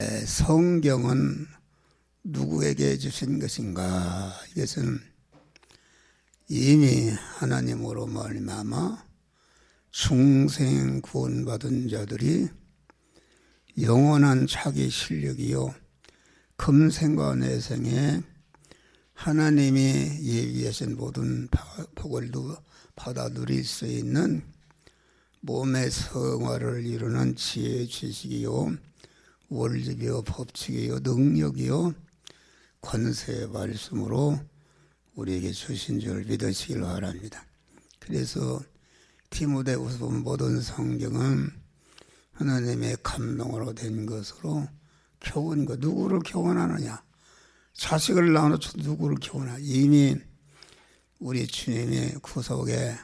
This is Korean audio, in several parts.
성경은 누구에게 주신 것인가? 이것은 이미 하나님으로 말미암아 중생 구원받은 자들이 영원한 자기 실력이요 금생과 내생에 하나님이 예비하신 모든 복을 받아 누릴 수 있는 몸의 성화를 이루는 지혜 지식이요 원리요 법칙이요 능력이요 권세의 말씀으로 우리에게 주신 줄 믿으시길 바랍니다. 그래서 디모데후서 본 모든 성경은 하나님의 감동으로 된 것으로 교훈 것. 누구를 교훈하느냐? 자식을 낳아놓고 누구를 교훈하냐? 이미 우리 주님의 구속의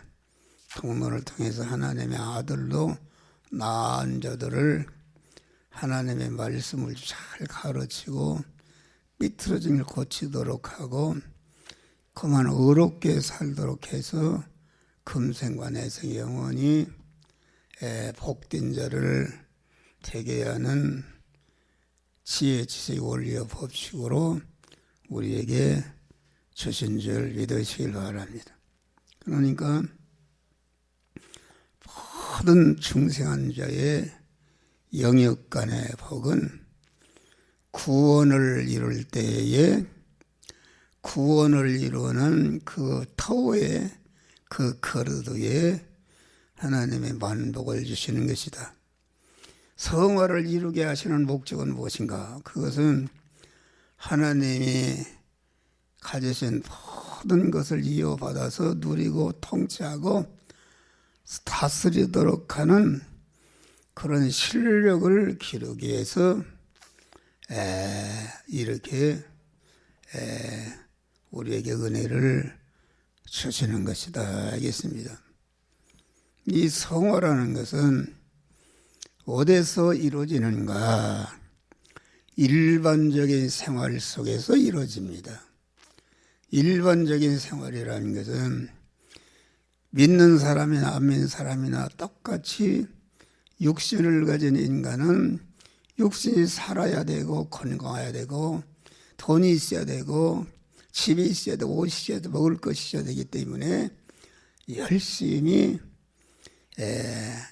통로를 통해서 하나님의 아들로 낳은 자들을 하나님의 말씀을 잘 가르치고 삐뚤어짐을 고치도록 하고 그만 의롭게 살도록 해서 금생과 내생 영원히 복된 자를 되게 하는 지혜, 지식, 원리와 법칙으로 우리에게 주신 줄 믿으시길 바랍니다. 그러니까 모든 중생한 자의 영역간의 복은 구원을 이룰 때에 구원을 이루는 그 터에 그 그릇 위에 하나님의 만복을 주시는 것이다. 성화를 이루게 하시는 목적은 무엇인가? 그것은 하나님이 가지신 모든 것을 이어받아서 누리고 통치하고 다스리도록 하는 그런 실력을 기르기 위해서 이렇게 우리에게 은혜를 주시는 것이다 알겠습니다. 이 성화라는 것은 어디서 이루어지는가? 일반적인 생활 속에서 이루어집니다. 일반적인 생활이라는 것은 믿는 사람이나 안 믿는 사람이나 똑같이 육신을 가진 인간은 육신이 살아야 되고 건강해야 되고 돈이 있어야 되고 집이 있어야 되고 옷이 있어야 되고 먹을 것이 있어야 되기 때문에 열심히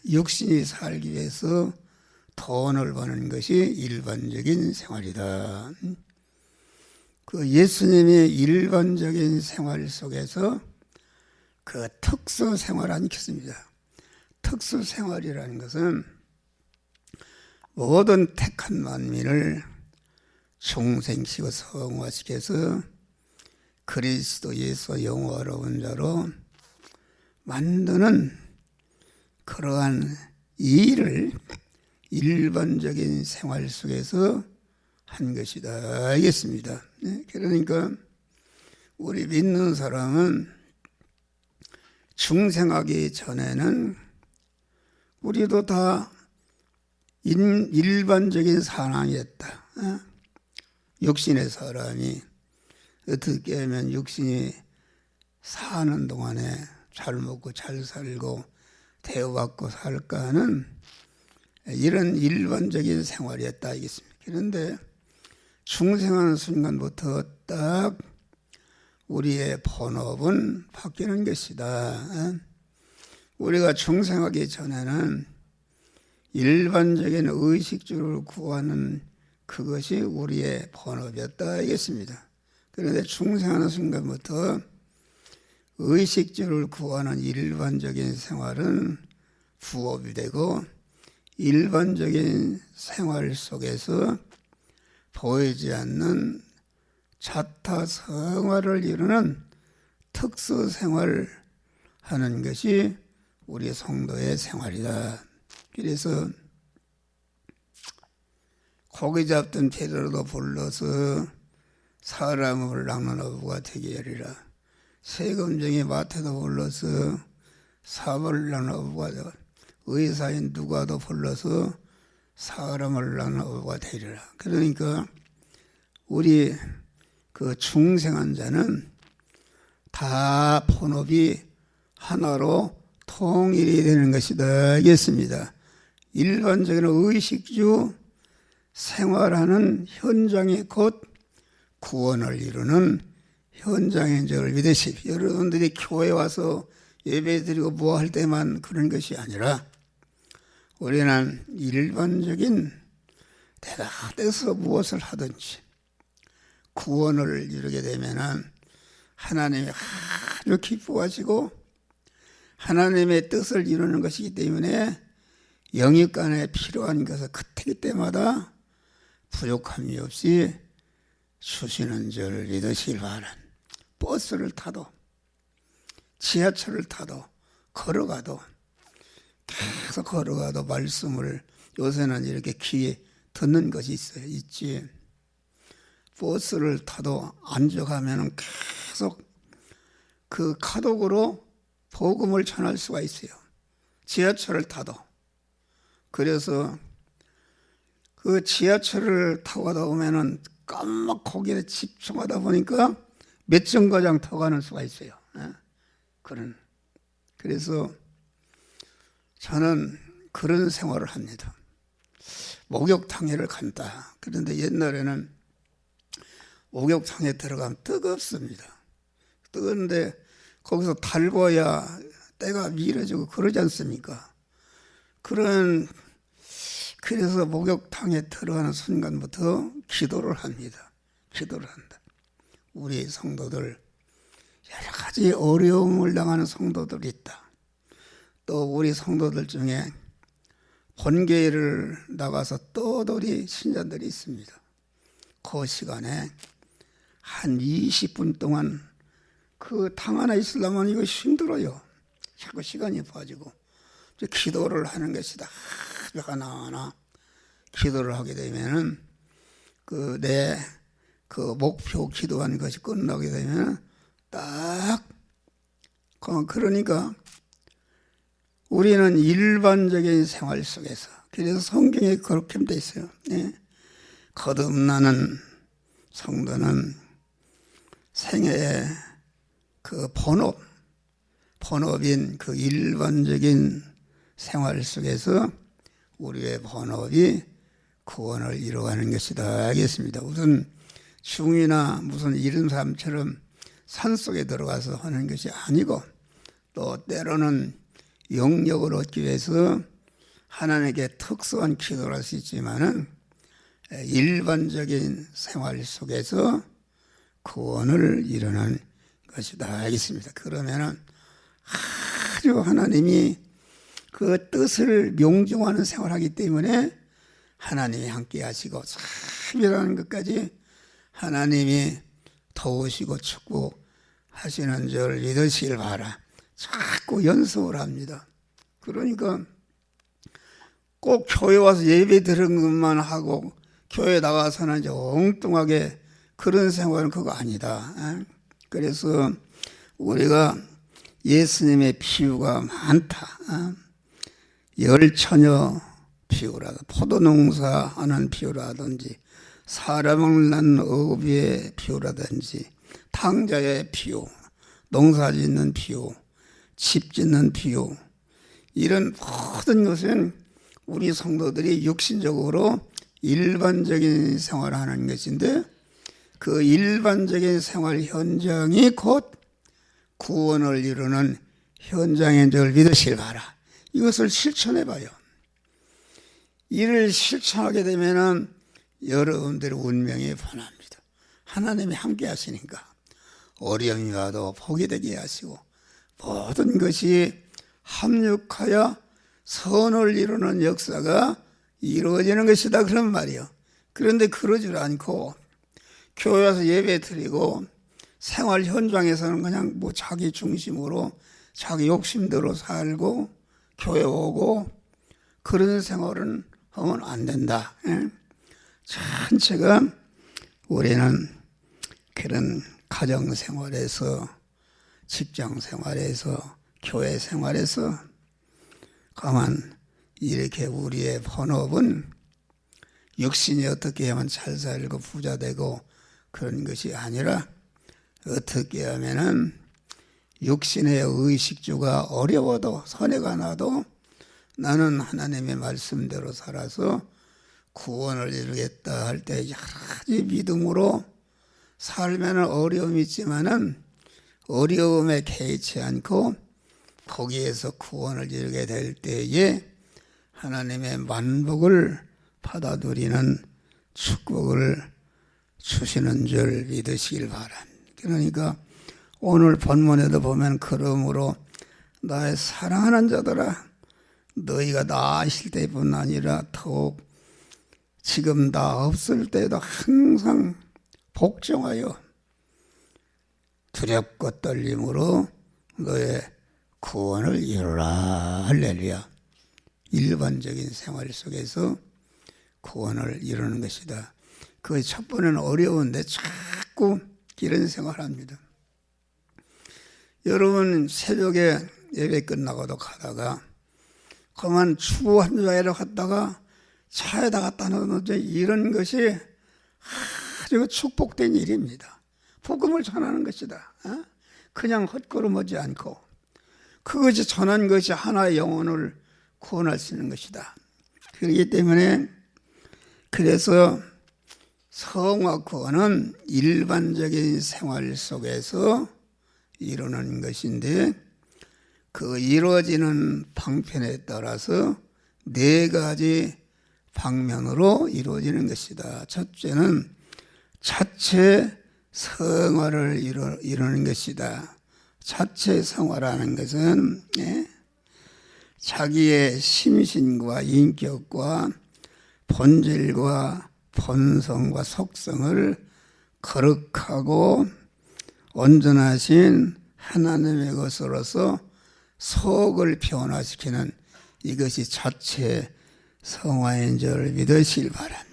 육신이 살기 위해서 돈을 버는 것이 일반적인 생활이다. 그 예수님의 일반적인 생활 속에서 그 특수 생활 않겠습니다. 특수 생활이라는 것은 모든 택한 만민을 중생시키고 성화시켜서 그리스도 예수 영화로운 자로 만드는 그러한 일을 일반적인 생활 속에서 한 것이다 알겠습니다. 그러니까 우리 믿는 사람은 중생하기 전에는 우리도 다 일반적인 사람이었다. 육신의 사람이 어떻게 하면 육신이 사는 동안에 잘 먹고 잘 살고 대우받고 살까 하는 이런 일반적인 생활이었다 알겠습니다. 그런데 중생하는 순간부터 딱 우리의 본업은 바뀌는 것이다. 우리가 중생하기 전에는 일반적인 의식주를 구하는 그것이 우리의 본업이었다 알겠습니다. 그런데 중생하는 순간부터 의식주를 구하는 일반적인 생활은 부업이 되고 일반적인 생활 속에서 보이지 않는 자타 성화를 이루는 특수 생활을 하는 것이 우리 성도의 생활이다. 그래서 고기 잡던 베드로도 불러서 사람을 낚는 어부가 되게 하리라. 세금쟁이 마태도 불러서 사람을 낚는 어부가 되고 의사인 누가도 불러서 사람을 낚는 어부가 되리라. 그러니까 우리 그 중생한 자는 다 본업이 하나로 통일이 되는 것이다 알겠습니다. 일반적인 의식주 생활하는 현장이 곧 구원을 이루는 현장인 줄 믿으십시오. 여러분들이 교회 와서 예배드리고 뭐 할 때만 그런 것이 아니라 우리는 일반적인 내가 어디서 무엇을 하든지 구원을 이루게 되면은 하나님이 아주 기뻐하시고 하나님의 뜻을 이루는 것이기 때문에 영육간에 필요한 것을 그때그때마다 부족함이 없이 주시는 줄 믿으시길 바랍니다. 버스를 타도 지하철을 타도 걸어가도 계속 걸어가도 말씀을 요새는 이렇게 귀에 듣는 것이 있어요. 있지. 버스를 타도 앉아가면 계속 그 카톡으로 복음을 전할 수가 있어요. 지하철을 타도. 그래서 그 지하철을 타고 가다 보면은 깜막 거기에 집중하다 보니까 몇 정거장 더 가는 수가 있어요. 그래서 저는 그런 생활을 합니다. 목욕탕에를 간다. 그런데 옛날에는 목욕탕에 들어가면 뜨겁습니다. 뜨거운데 거기서 달궈야 때가 미뤄지고 그러지 않습니까? 그래서 목욕탕에 들어가는 순간부터 기도를 합니다. 기도를 한다. 우리 성도들 여러 가지 어려움을 당하는 성도들이 있다. 또 우리 성도들 중에 본교회를 나가서 떠돌이 신자들이 있습니다. 그 시간에 한 20분 동안 그 탕 하나 있으려면 이거 힘들어요. 자꾸 시간이 빠지고 기도를 하는 것이다. 하나하나 기도를 하게 되면은 내 목표 기도한 것이 끝나게 되면 딱 그러니까 우리는 일반적인 생활 속에서 그래서 성경에 그렇게 돼 있어요. 거듭나는 성도는 생애의 그 본업인 그 일반적인 생활 속에서 우리의 본업이 구원을 이루어가는 것이다 하겠습니다. 우선 중이나 무슨 이런 사람처럼 산속에 들어가서 하는 것이 아니고 또 때로는 영역을 얻기 위해서 하나님께 특수한 기도를 할 수 있지만은 일반적인 생활 속에서 구원을 이루는 것이다 하겠습니다. 그러면은 아주 하나님이 그 뜻을 명중하는 생활하기 때문에 하나님이 함께 하시고 참이라는 것까지 하나님이 도우시고 축복하시는 줄 믿으시길 바라. 자꾸 연습을 합니다. 그러니까 꼭 교회 와서 예배 드리는 것만 하고 교회 나가서는 이제 엉뚱하게 그런 생활은 그거 아니다. 그래서 우리가 예수님의 비유가 많다. 열처녀 비유라든지 포도농사 하는 비유라든지 사람을 낳는 어비의 비유라든지 탕자의 비유, 농사 짓는 비유, 집 짓는 비유 이런 모든 것은 우리 성도들이 육신적으로 일반적인 생활을 하는 것인데 그 일반적인 생활 현장이 곧 구원을 이루는 현장인 줄 믿으시길 바라. 이것을 실천해 봐요. 이를 실천하게 되면은 여러분들의 운명이 변합니다. 하나님이 함께 하시니까 어려움이 와도 복이 되게 하시고 모든 것이 합력하여 선을 이루는 역사가 이루어지는 것이다 그런 말이요. 그런데 그러질 않고 교회 와서 예배 드리고 생활 현장에서는 그냥 뭐 자기 중심으로 자기 욕심대로 살고 교회 오고 그런 생활은 하면 안 된다. 전체가 우리는 그런 가정 생활에서 직장 생활에서 교회 생활에서 가만 이렇게 우리의 본업은 육신이 어떻게 하면 잘 살고 부자 되고 그런 것이 아니라 어떻게 하면은 육신의 의식주가 어려워도 손해가 나도 나는 하나님의 말씀대로 살아서 구원을 이루겠다 할 때 여러 가지 믿음으로 살면 어려움이 있지만은 어려움에 개의치 않고 거기에서 구원을 이루게 될 때에 하나님의 만복을 받아들이는 축복을 주시는 줄 믿으시길 바랍니다. 그러니까 오늘 본문에도 보면 그러므로 나의 사랑하는 자들아 너희가 나 있을 때뿐 아니라 더욱 지금 나 없을 때도 항상 복종하여 두렵고 떨림으로 너의 구원을 이루라. 할렐루야. 일반적인 생활 속에서 구원을 이루는 것이다. 그 첫 번째는 어려운데 자꾸 이런 생활합니다. 여러분 새벽에 예배 끝나고도 가다가 그만 추구 한자회로 갔다가 차에다 갖다 놓는 이런 것이 아주 축복된 일입니다. 복음을 전하는 것이다. 그냥 헛걸음하지 않고 그것이 전한 것이 하나의 영혼을 구원할 수 있는 것이다. 그렇기 때문에 그래서 성화 구원은 일반적인 생활 속에서 이루는 것인데 그 이루어지는 방편에 따라서 네 가지 방면으로 이루어지는 것이다. 첫째는 자체 성화를 이루는 것이다. 자체 성화라는 것은 자기의 심신과 인격과 본질과 본성과 속성을 거룩하고 온전하신 하나님의 것으로서 속을 변화시키는 이것이 자체 성화인 줄 믿으시길 바랍니다.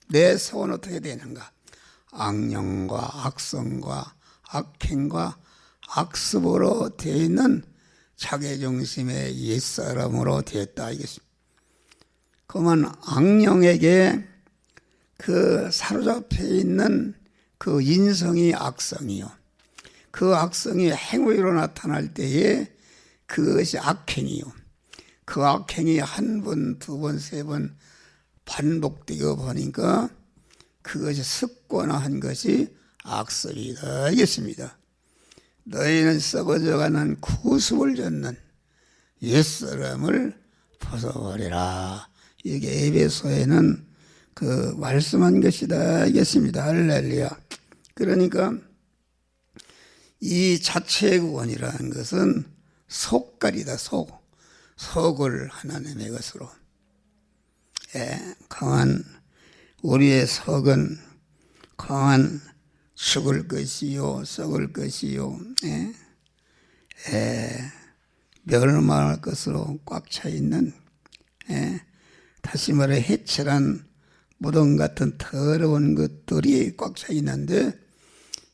내 속은 어떻게 되는가? 악령과 악성과 악행과 악습으로 되어 있는 자기중심의 옛사람으로 되었다. 이것입니다. 그러면 악령에게 그 사로잡혀 있는 그 인성이 악성이요. 그 악성이 행위로 나타날 때에 그것이 악행이요. 그 악행이 한 번, 두 번, 세 번 반복되고 보니까 그것이 습관화한 것이 악습이다. 알겠습니다. 너희는 썩어져가는 구습을 젓는 옛사람을 벗어버리라. 이게 에베소에는 그 말씀한 것이다. 알겠습니다. 할렐루야. 그러니까 이 자체의 구원이라는 것은 속깔이다. 속을 하나님의 것으로. 강한 우리의 속은 강한 죽을 것이요 썩을 것이요 멸망할 것으로 꽉 차 있는 다시 말해 해칠한 무덤 같은 더러운 것들이 꽉 차 있는데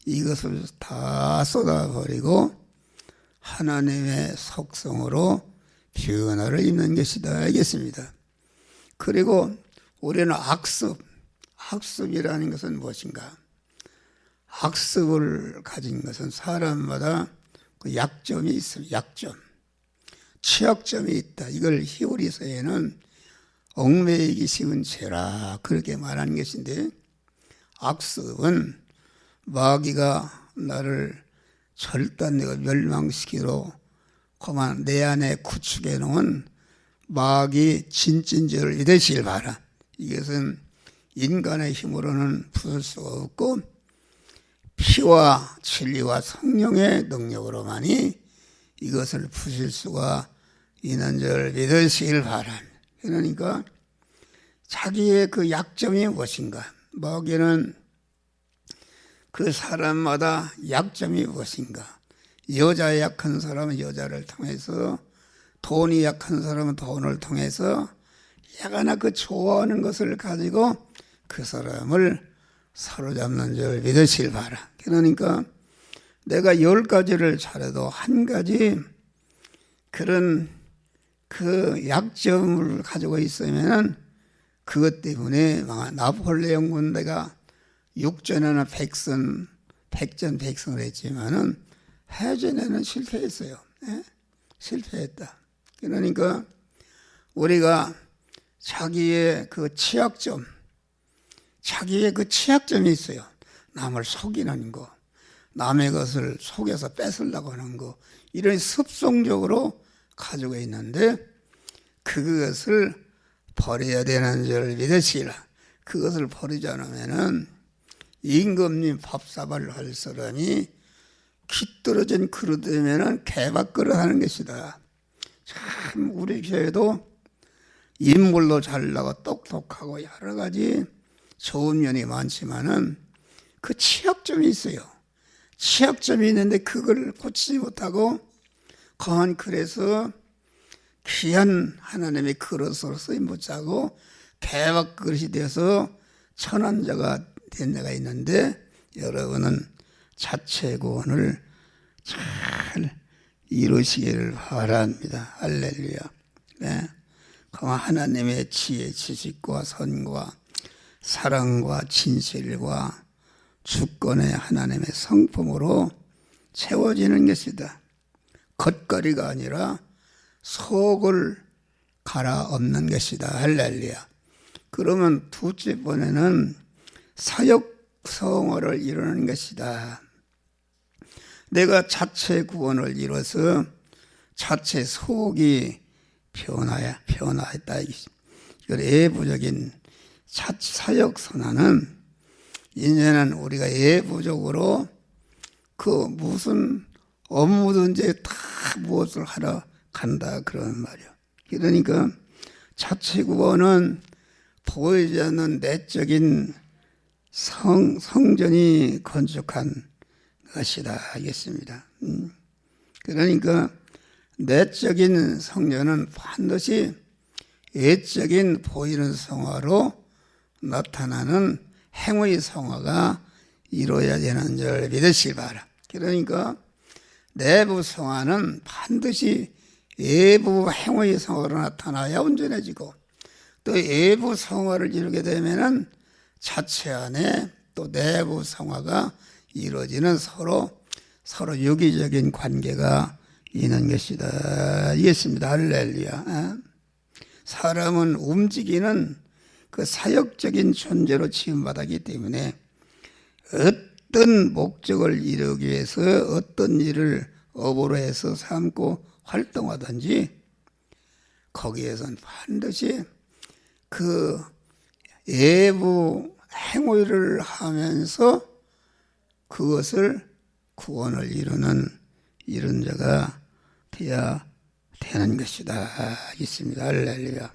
이것을 다 쏟아버리고 하나님의 속성으로 변화를 입는 것이다. 알겠습니다. 그리고 우리는 학습이라는 것은 무엇인가? 학습을 가진 것은 사람마다 그 약점이 있습니다. 취약점이 있다. 이걸 히브리서에는 얽매이기 쉬운 죄라 그렇게 말하는 것인데 학습은 마귀가 나를 절단내고 멸망시키도록 그만 내 안에 구축해 놓은 마귀 진진죄를 믿으시길 바라. 이것은 인간의 힘으로는 부술 수가 없고 피와 진리와 성령의 능력으로만이 이것을 부실 수가 있는 줄 믿으시길 바랍니다. 그러니까 자기의 그 약점이 무엇인가? 마귀는 그 사람마다 약점이 무엇인가? 여자에 약한 사람은 여자를 통해서, 돈이 약한 사람은 돈을 통해서 야가나 그 좋아하는 것을 가지고 그 사람을 사로잡는 줄 믿으시길 바라. 그러니까 내가 10가지를 잘해도 한 가지 그런 그 약점을 가지고 있으면 그것 때문에 나폴레옹 군대가 육전에는 백전백승을 했지만은 해전에는 실패했어요. 실패했다. 그러니까 우리가 자기의 그 취약점, 자기의 그 취약점이 있어요. 남을 속이는 거, 남의 것을 속여서 뺏으려고 하는 거, 이런 습성적으로 가지고 있는데 그것을 버려야 되는 줄 믿으시라. 그것을 버리지 않으면은 임금님 밥사발을 할 사람이 귀떨어진 그릇 되면은 개밥그릇 하는 것이다. 참 우리 교회도 인물도 잘나고 똑똑하고 여러 가지 좋은 면이 많지만은 그 취약점이 있어요. 취약점이 있는데 그걸 고치지 못하고 거한 그래서 귀한 하나님의 그릇으로 쓰임 못하고 개밥 그릇이 되어서 천한 자가 된 자가 있는데 여러분은 자체 구원을 잘 이루시기를 바랍니다. 할렐루야. 네. 하나님의 지혜, 지식과 선과 사랑과 진실과 주권의 하나님의 성품으로 채워지는 것이다. 겉거리가 아니라 속을 갈아엎는 것이다. 할렐루야. 그러면 둘째 번에는 사역성화를 이루는 것이다. 내가 자체 구원을 이뤄서 자체 속이 변화했다. 이걸 예부적인 사역선화는 이제는 우리가 예부적으로 그 무슨 업무든지 다 무엇을 하러 간다 그런 말이야. 그러니까 자체 구원은 보이지 않는 내적인 성전이 건축한 것이다 하겠습니다. 그러니까 내적인 성전은 반드시 외적인 보이는 성화로 나타나는 행의 성화가 이루어야 되는 줄 믿으시기 바라. 그러니까 내부 성화는 반드시 외부 행의 성화로 나타나야 온전해지고 또 외부 성화를 이루게 되면은 자체 안에 또 내부 성화가 이루어지는 서로 유기적인 관계가 있는 것이다. 이겠습니다. 할렐루야. 사람은 움직이는 그 사역적인 존재로 지음받았기 때문에 어떤 목적을 이루기 위해서 어떤 일을 업으로 해서 삼고 활동하든지 거기에선 반드시 그 외부 행위를 하면서 그것을 구원을 이룬 자가 되어야 되는 것이다. 있습니다. 할렐루야.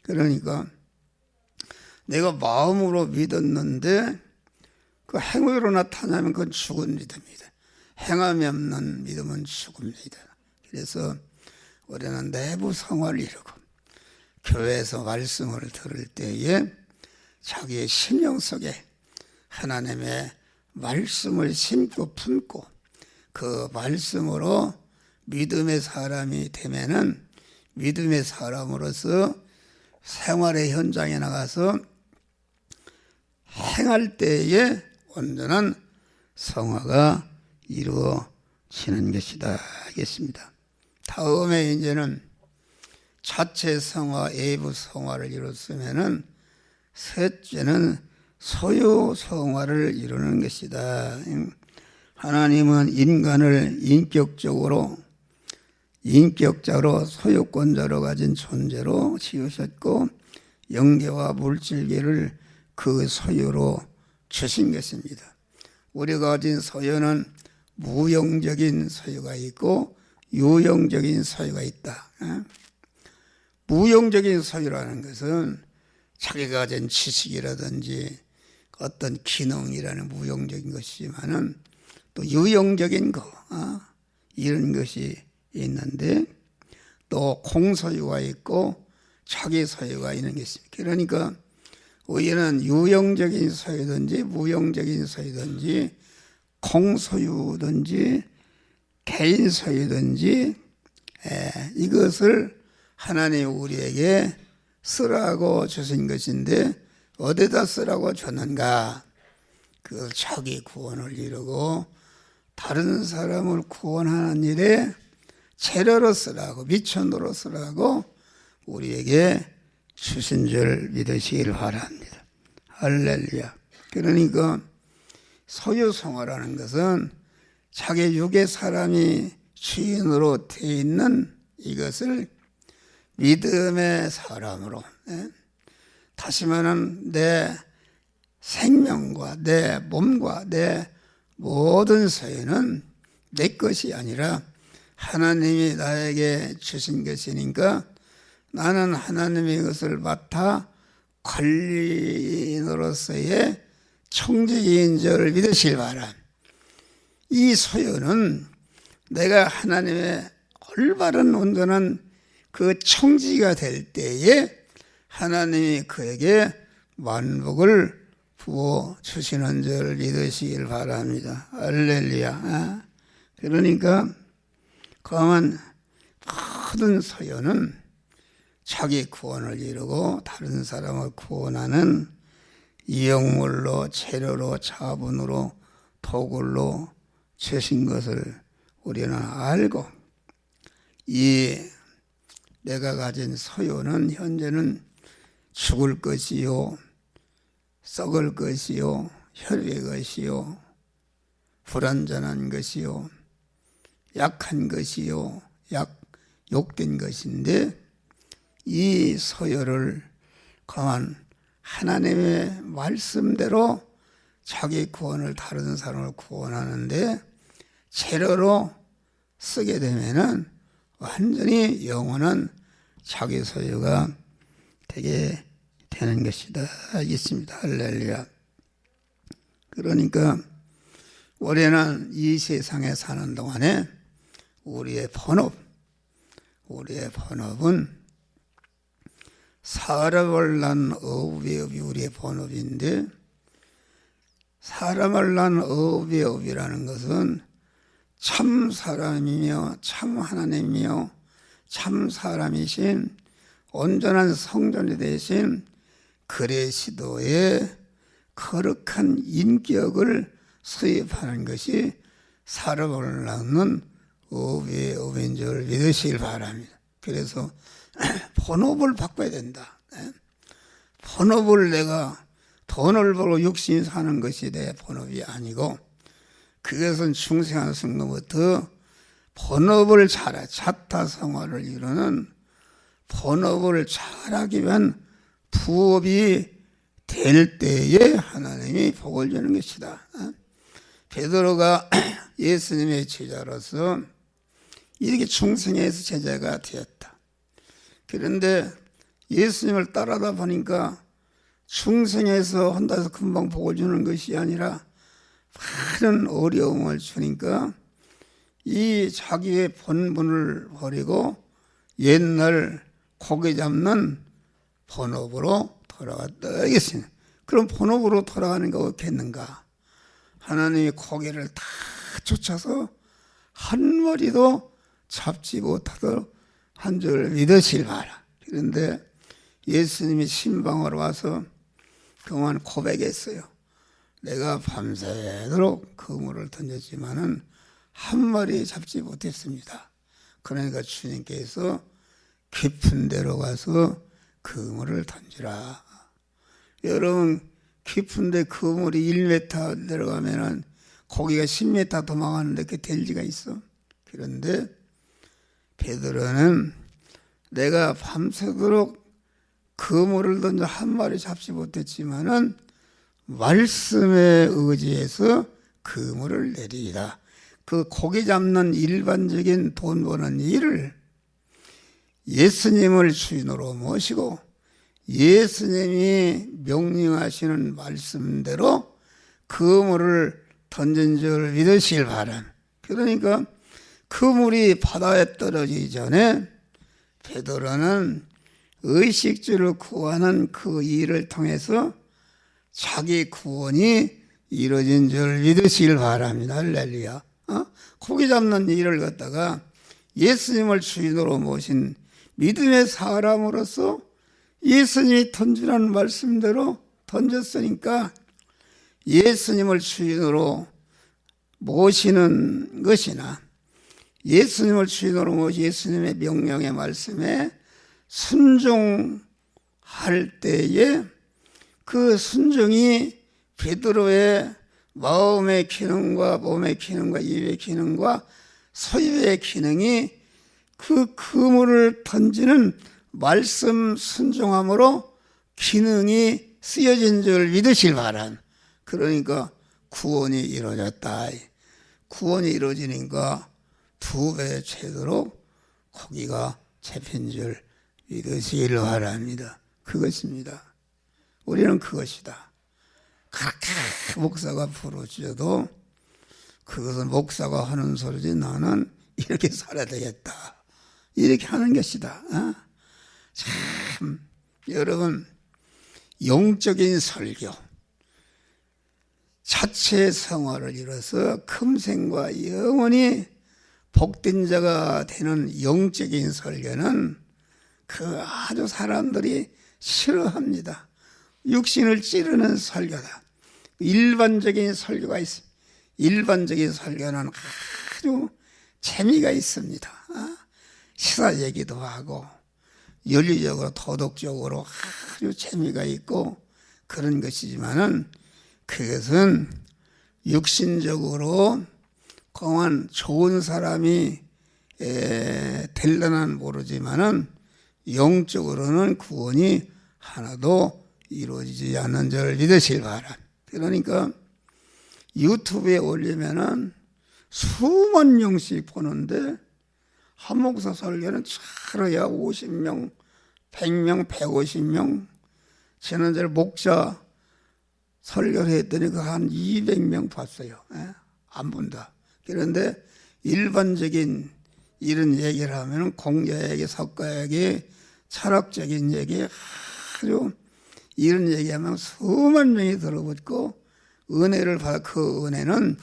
그러니까 내가 마음으로 믿었는데 그 행위로 나타나면 그건 죽은 믿음이다. 행함이 없는 믿음은 죽음이다. 그래서 우리는 내부 성화를 이루고 교회에서 말씀을 들을 때에 자기의 심령 속에 하나님의 말씀을 심고 품고 그 말씀으로 믿음의 사람이 되면은 믿음의 사람으로서 생활의 현장에 나가서 행할 때에 온전한 성화가 이루어지는 것이다 하겠습니다. 다음에 이제는 자체 성화, 외부 성화를 이뤘으면은 셋째는 소유 성화를 이루는 것이다. 하나님은 인간을 인격적으로 소유권자로 가진 존재로 지으셨고 영계와 물질계를 그 소유로 주신 것입니다. 우리가 가진 소유는 무용적인 소유가 있고 유용적인 소유가 있다. 무용적인 소유라는 것은 자기가 가진 지식이라든지 어떤 기능이라는 무용적인 것이지만은 또 유용적인 거 이런 것이 있는데 또 공소유가 있고 자기 소유가 있는 게 있습니다. 그러니까 우리는 유용적인 소유든지 무용적인 소유든지 공소유든지 개인 소유든지 이것을 하나님이 우리에게 쓰라고 주신 것인데 어디다 쓰라고 줬는가? 그것을 자기 구원을 이루고 다른 사람을 구원하는 일에 재료로 쓰라고 미천으로 쓰라고 우리에게 주신 줄 믿으시길 바랍니다. 할렐루야. 그러니까 소유성어라는 것은 자기 육의 사람이 주인으로 되어 있는 이것을 믿음의 사람으로, 다시 말하면 내 생명과 내 몸과 내 모든 소유는 내 것이 아니라 하나님이 나에게 주신 것이니까 나는 하나님의 것을 맡아 관리인으로서의 총재인 줄 믿으시길 바랍니다. 이 소유는 내가 하나님의 올바른 온전한 그 총지가 될 때에 하나님이 그에게 만복을 부어 주시는 줄 믿으시길 바랍니다. 할렐루야. 그러니까 그러면 모든 소유는 자기 구원을 이루고 다른 사람을 구원하는 이용물로, 재료로, 자본으로, 도굴로 주신 것을 우리는 알고, 이 내가 가진 소유는 현재는 죽을 것이요, 썩을 것이요, 혈의 것이요, 불완전한 것이요, 약한 것이요, 욕된 것인데, 이 소유를 가만 하나님의 말씀대로 자기 구원을 다른 사람을 구원하는데 재료로 쓰게 되면은 완전히 영원한 자기 소유가 되게 되는 것이다 있습니다. 할렐루야. 그러니까 우리는 이 세상에 사는 동안에 우리의 본업은 사람을 낳은 어부의 우리의 본업인데, 사람을 낳은 어부의 업이라는 것은 참 사람이며 참 하나님이며 참 사람이신 온전한 성전이 되신 그리스도의 거룩한 인격을 수입하는 것이 사람을 낳는 어부의 업인 줄 믿으시길 바랍니다. 그래서 본업을 바꿔야 된다. 본업을 내가 돈을 벌고 육신이 사는 것이 내 본업이 아니고, 그것은 중생한 순간부터 본업을 잘해 자타성화를 이루는 본업을 잘하기 위한 부업이 될 때에 하나님이 복을 주는 것이다. 베드로가 예수님의 제자로서 이렇게 중생에서 제자가 되었다. 그런데 예수님을 따라다 보니까 중생에서 한다해서 금방 복을 주는 것이 아니라 많은 어려움을 주니까 이 자기의 본분을 버리고 옛날 고기 잡는 본업으로 돌아갔다 이겠습니다. 그럼 본업으로 돌아가는 거 없겠는가? 하나님이 고기를 다 쫓아서 한 마리도 잡지 못하도록 한 줄 믿으시길 바라. 그런데 예수님이 신방으로 와서 그만 고백했어요. 내가 밤새도록 그물을 던졌지만은 한 마리 잡지 못했습니다. 그러니까 주님께서 깊은 데로 가서 그물을 던지라. 여러분, 깊은데 그물이 1m 내려가면은 고기가 10m 도망가는데 그게 될 리가 있어? 그런데 베드로는 내가 밤새도록 그물을 던져 한 마리 잡지 못했지만은 말씀에 의지해서 그물을 내리이다. 그 고기 잡는 일반적인 돈 버는 일을 예수님을 주인으로 모시고 예수님이 명령하시는 말씀대로 그물을 던진 줄 믿으시길 바랍니다. 그러니까 그물이 바다에 떨어지기 전에 베드로는 의식주를 구하는 그 일을 통해서 자기 구원이 이루어진 줄 믿으시길 바랍니다. 할렐루야. 고기 잡는 일을 갖다가 예수님을 주인으로 모신 믿음의 사람으로서 예수님이 던지라는 말씀대로 던졌으니까 예수님을 주인으로 모시는 것이나 예수님을 주인으로 모시 예수님의 명령의 말씀에 순종하는 할 때에 그 순종이 베드로의 마음의 기능과 몸의 기능과 입의 기능과 소유의 기능이 그 그물을 던지는 말씀 순종함으로 기능이 쓰여진 줄 믿으실 바란. 그러니까 구원이 이루어졌다. 구원이 이루어지니까 2배 채도록 고기가 잡힌 줄 믿으시길 바랍니다. 그것입니다. 우리는 그것이다. 그렇게 목사가 부르짖어도 그것은 목사가 하는 소리지 나는 이렇게 살아야 되겠다. 이렇게 하는 것이다. 참 여러분 영적인 설교 자체 성화를 이뤄서 금생과 영원히 복된 자가 되는 영적인 설교는 그 아주 사람들이 싫어합니다. 육신을 찌르는 설교다. 일반적인 설교가 있습니다. 일반적인 설교는 아주 재미가 있습니다. 시사 얘기도 하고 윤리적으로 도덕적으로 아주 재미가 있고 그런 것이지만은 그것은 육신적으로 공한 좋은 사람이 될려는 모르지만은 영적으로는 구원이 하나도 이루어지지 않는 줄 믿으실 바랍니다. 그러니까 유튜브에 올리면은 수만 명씩 보는데 한 목사 설교는 차라야 50명, 100명, 150명. 지난주에 목자 설교를 했더니 그 한 200명 봤어요. 안 본다. 그런데 일반적인 이런 얘기를 하면 공자 얘기, 석가 얘기, 철학적인 얘기 아주 이런 얘기하면 수만 명이 들어붙고 은혜를 받아. 그 은혜는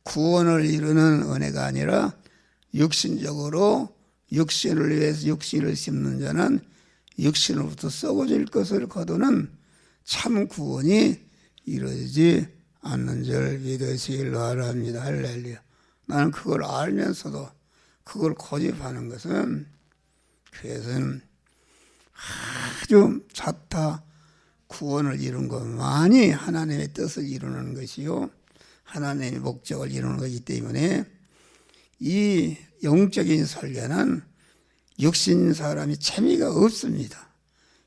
구원을 이루는 은혜가 아니라 육신적으로 육신을 위해서 육신을 심는 자는 육신으로부터 썩어질 것을 거두는 참 구원이 이루어지지 않는 줄 믿으시길 바랍니다. 할렐루야. 나는 그걸 알면서도 그걸 고집하는 것은 그것은 아주 자타 구원을 이룬 것만이 하나님의 뜻을 이루는 것이요 하나님의 목적을 이루는 것이기 때문에 이 영적인 설교는 육신 사람이 재미가 없습니다.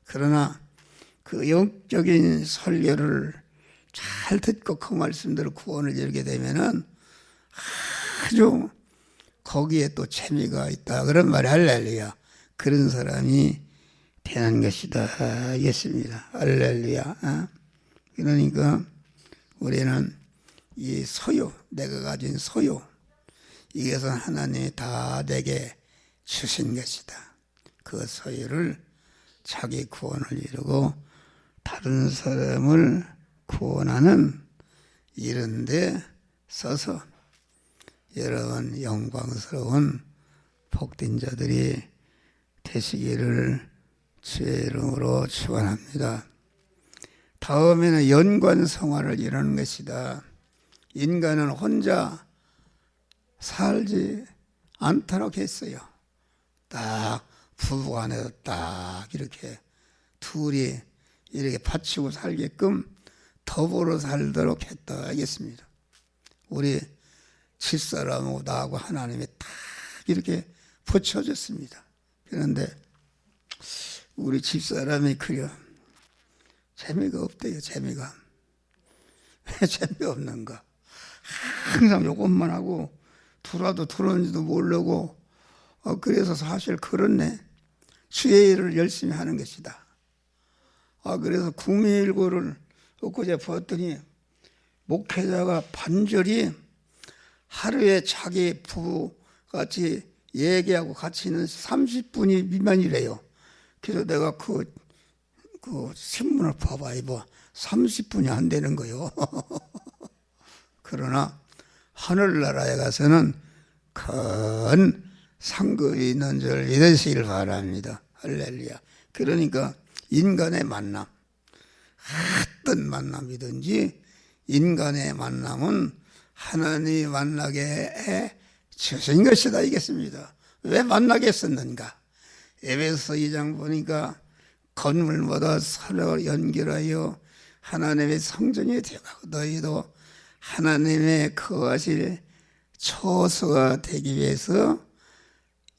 그러나 그 영적인 설교를 잘 듣고 그 말씀대로 구원을 이루게 되면은 아주 거기에 또 재미가 있다. 그런 말이 할렐루야. 그런 사람이 되는 것이다. 알겠습니다. 할렐루야. 그러니까 우리는 이 소유, 내가 가진 소유, 이것은 하나님이 다 내게 주신 것이다. 그 소유를 자기 구원을 이루고 다른 사람을 구원하는 이런 데 써서 여러분 영광스러운 복된 자들이 되시기를 주의 이름으로 축원합니다. 다음에는 연관성화를 이루는 것이다. 인간은 혼자 살지 않도록 했어요. 딱 부부 안에서 딱 이렇게 둘이 이렇게 받치고 살게끔 더불어 살도록 했다 하겠습니다. 우리 집사람하고 나하고 하나님이 딱 이렇게 붙여줬습니다. 그런데 우리 집사람이 그려 재미가 없대요. 재미가. 왜 재미없는가? 항상 요것만 하고 들어와도 들어온지도 모르고 그래서 사실 그렇네. 주의 일을 열심히 하는 것이다. 그래서 국민일보를 엊그제 봤더니 목회자가 반절이 하루에 자기 부부같이 얘기하고 같이 있는 30분이 미만이래요. 그래서 내가 그 신문을 봐봐. 30분이 안 되는 거요. 그러나 하늘나라에 가서는 큰 상급이 있는 줄 믿으시길 바랍니다. 할렐루야. 그러니까 인간의 만남, 어떤 만남이든지 인간의 만남은 하나님이 만나게 해 주신 것이다 이겠습니다. 왜 만나게 했었는가? 에베소 2장 보니까 건물마다 서로 연결하여 하나님의 성전이 되어가고 너희도 하나님의 거하실 초소가 되기 위해서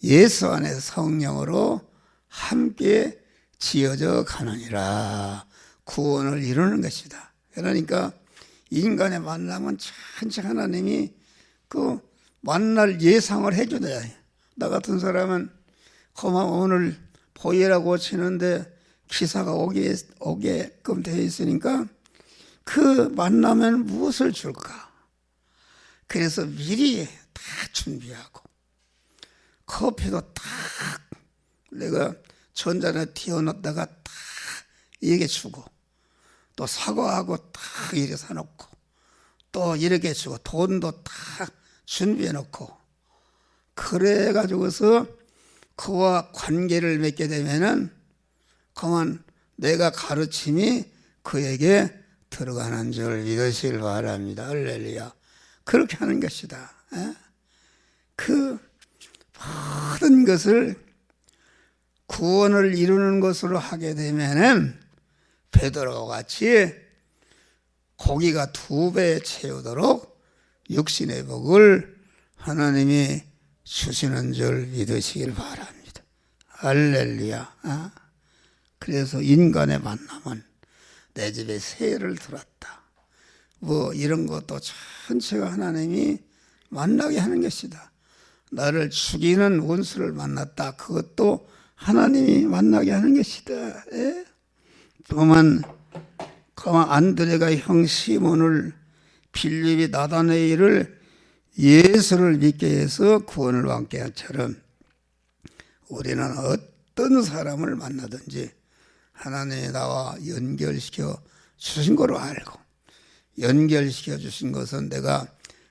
예수 안에 성령으로 함께 지어져 가느니라. 구원을 이루는 것이다. 그러니까 인간의 만남은 천천히 하나님이 그 만날 예상을 해주다. 나 같은 사람은 그만 오늘 보이라고 치는데 기사가 오게끔 되어 있으니까 그 만나면 무엇을 줄까? 그래서 미리 다 준비하고 커피도 딱 내가 전자레인지에 튀어놨다가 딱 이렇게 주고 또 사과하고 딱 이렇게 사놓고 또 이렇게 주고 돈도 딱 준비해놓고 그래가지고서 그와 관계를 맺게 되면은 그만 내가 가르침이 그에게 들어가는 줄 믿으시길 바랍니다. 할렐루야. 그렇게 하는 것이다. 그 모든 것을 구원을 이루는 것으로 하게 되면은 베드로와 같이 고기가 2배 채우도록 육신의 복을 하나님이 주시는 줄 믿으시길 바랍니다. 할렐루야. 그래서 인간의 만남은 내 집에 새를 들었다. 뭐 이런 것도 전체가 하나님이 만나게 하는 것이다. 나를 죽이는 원수를 만났다. 그것도 하나님이 만나게 하는 것이다. 또한 안드레가 형 시몬을 빌립이 나다나엘을 예수를 믿게 해서 구원을 얻게 한 처럼 우리는 어떤 사람을 만나든지 하나님이 나와 연결시켜 주신 거로 알고 연결시켜 주신 것은 내가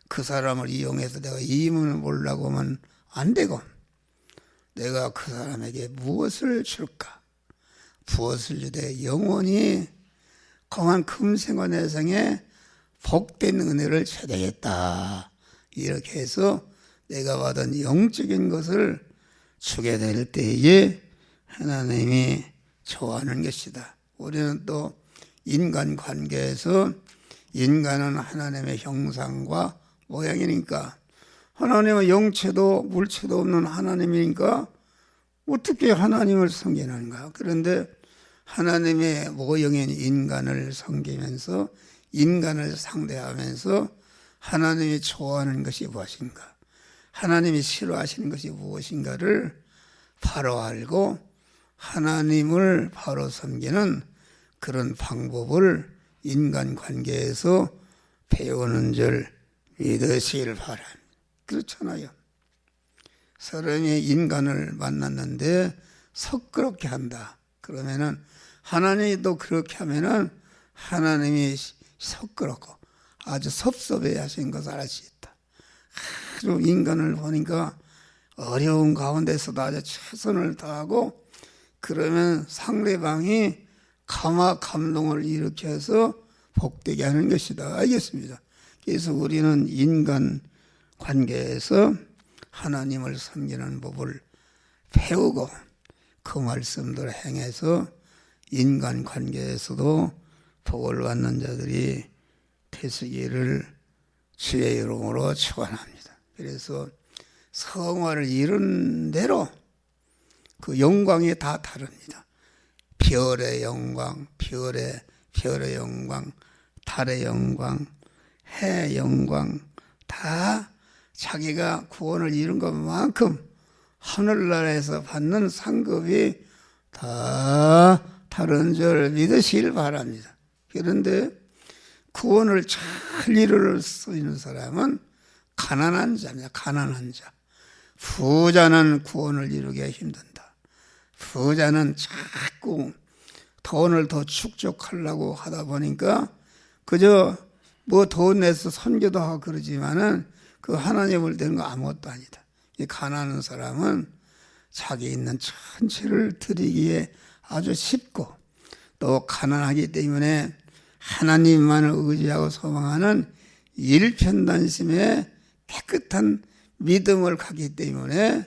그 사람을 이용해서 내가 이문을 보려고 하면 안 되고 내가 그 사람에게 무엇을 줄까? 무엇을 주되 영원히 그만 금생과 내생에 복된 은혜를 줘야겠다. 이렇게 해서 내가 받은 영적인 것을 주게 될 때에 하나님이 좋아하는 것이다. 우리는 또 인간 관계에서 인간은 하나님의 형상과 모양이니까 하나님은 영체도 물체도 없는 하나님이니까 어떻게 하나님을 섬기는가? 그런데 하나님의 모형인 인간을 섬기면서 인간을 상대하면서 하나님이 좋아하는 것이 무엇인가? 하나님이 싫어하시는 것이 무엇인가를 바로 알고 하나님을 바로 섬기는 그런 방법을 인간관계에서 배우는 줄 믿으시길 바랍니다. 그렇잖아요. 사람이 인간을 만났는데 섭그럽게 한다. 그러면은 하나님이 또 그렇게 하면은 하나님이 섭그럽고 아주 섭섭해 하신 것을 알 수 있다. 아주 인간을 보니까 어려운 가운데서도 아주 최선을 다하고 그러면 상대방이 감동을 일으켜서 복되게 하는 것이다. 알겠습니다. 그래서 우리는 인간 관계에서 하나님을 섬기는 법을 배우고 그 말씀들을 행해서 인간 관계에서도 복을 받는 자들이 되시기를 주의 이름으로 축원합니다. 그래서 성화를 이룬 대로 그 영광이 다 다릅니다. 별의 영광, 별의 영광, 달의 영광, 해 영광 다 자기가 구원을 이룬 것만큼 하늘나라에서 받는 상급이 다 다른 줄 믿으시길 바랍니다. 그런데 구원을 잘 이룰 수 있는 사람은 가난한 자입니다. 가난한 자. 부자는 구원을 이루기가 힘든다. 부자는 자꾸 돈을 더 축적하려고 하다 보니까 그저 뭐 돈 내서 선교도 하고 그러지만은 그 하나님을 되는 거 아무것도 아니다. 이 가난한 사람은 자기 있는 전체를 드리기에 아주 쉽고 또 가난하기 때문에 하나님만을 의지하고 소망하는 일편단심의 깨끗한 믿음을 갖기 때문에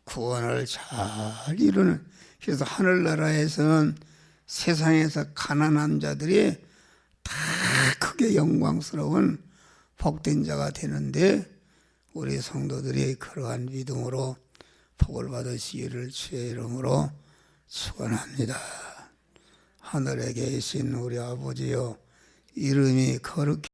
구원을 잘 이루는. 그래서 하늘나라에서는 세상에서 가난한 자들이 다 크게 영광스러운 복된 자가 되는데 우리 성도들이 그러한 믿음으로 복을 받으시기를 주의 이름으로 축원합니다. 하늘에 계신 우리 아버지여, 이름이 거룩히